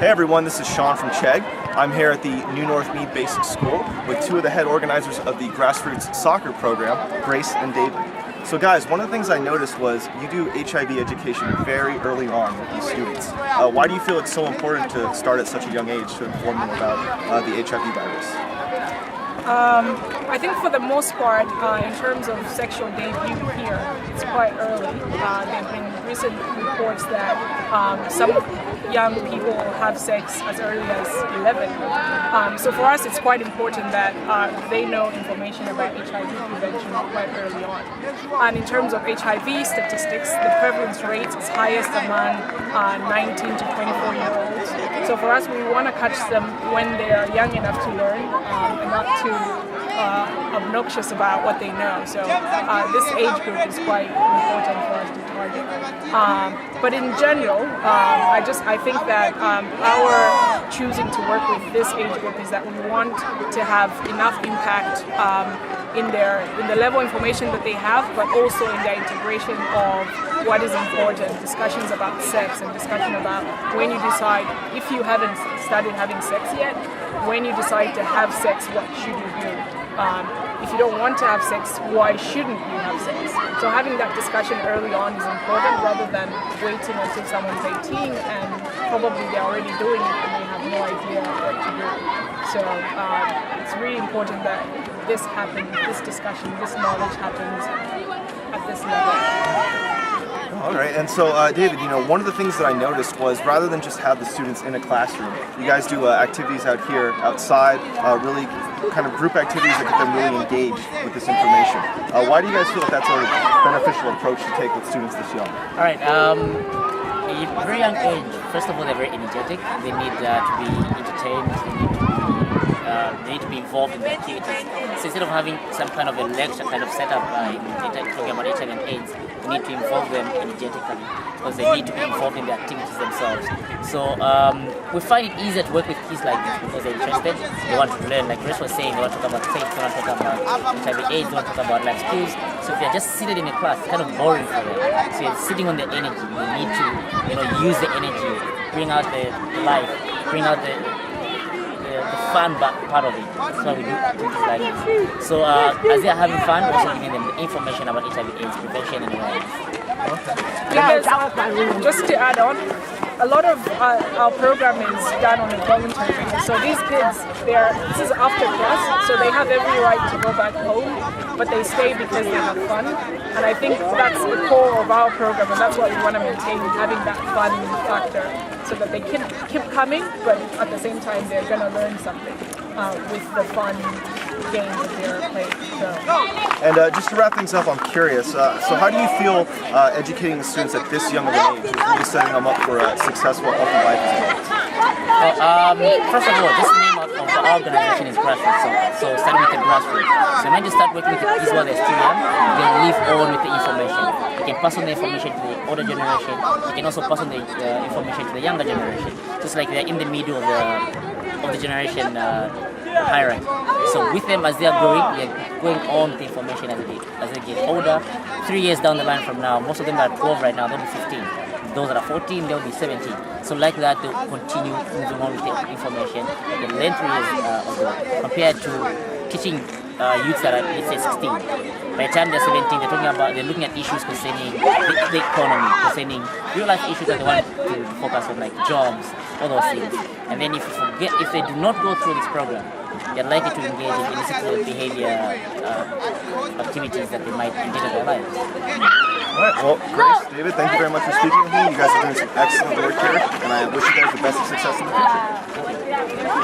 Hey everyone, this is Sean from Chegg. I'm here at the New North Mead Basic School with two of the head organizers of the Grassroots Soccer program, Grace and David. So guys, one of the things I noticed was you do HIV education very early on with these students. Why do you feel it's so important to start at such a young age to inform them about the HIV virus? I think for the most part, in terms of sexual debut here, it's quite early. There have been recent reports that some young people have sex as early as 11. So for us, it's quite important that they know information about HIV prevention quite early on. And in terms of HIV statistics, the prevalence rate is highest among 19 to 24-year-olds. So for us, we want to catch them when they are young enough to learn and not too obnoxious about what they know. So this age group is quite important for us to target. But in general, I think that our choosing to work with this age group is that we want to have enough impact in the level of information that they have, but also in their integration of what is important, discussions about sex and discussion about when you decide, if you haven't started having sex yet, when you decide to have sex, what should you do? If you don't want to have sex, why shouldn't you have sex? So having that discussion early on is important rather than waiting until someone's 18 and probably they're already doing it and they have no idea what to do. So it's really important that this happens, this discussion, this knowledge happens at this level. All right, and so David, one of the things that I noticed was rather than just have the students in a classroom, you guys do activities out here, outside, really kind of group activities that get them really engaged with this information. Why do you guys feel that that's a beneficial approach to take with students this young? All right, at a very young age, first of all, they're very energetic. They need to be entertained. They need to be involved in the activities. So instead of having some kind of a lecture kind of setup talking about HIV and AIDS, we need to involve them energetically because they need to be involved in the activities themselves. So we find it easier to work with kids like this because they're interested. They want to learn, like Grace was saying, they want to talk about sex, they want to talk about HIV AIDS, they want to talk about life skills. So if they're just seated in a class, it's kind of boring for them. So you're sitting on the energy. You need to use the energy, bring out the life, bring out the fun part of it. That's why we do activities like this. So as they are having fun, we're also giving them the information about HIV/AIDS prevention and awareness. Because, just to add on, a lot of our program is done on a voluntary basis. So these kids, this is after class, so they have every right to go back home, but they stay because they have fun. And I think that's the core of our program, and that's what we want to maintain, having that fun factor, so that they can keep coming, but at the same time they're going to learn something with the fun games that they're playing. So. And just to wrap things up, I'm curious, so how do you feel educating the students at this young of an age is really setting them up for a successful, healthy life as adults? First of all, this name of the organization is Grassroots Soccer, so starting with the grassroots. So when you start working with the kids while they're still young, they live on with the information. You can pass on the information to the older generation, you can also pass on the information to the younger generation. Just like they're in the middle of the generation hierarchy. So with them as they are growing, they're going on with the information as they get older. 3 years down the line from now, most of them are 12 right now, they'll be 15. Those that are 14, they'll be 17. So like that, they'll continue moving on with the information. They'll learn 3 years ago, compared to teaching youths that are, let's say, 16. By the time they're 17, they're looking at issues concerning the economy, concerning real life issues that they want to focus on, like jobs, all those things. And then if they do not go through this program, they're likely to engage in illicit behavior activities that they might endanger their lives. All right, well, Grace, David, thank you very much for speaking with me. You guys are doing some excellent work here, and I wish you guys the best of success in the future.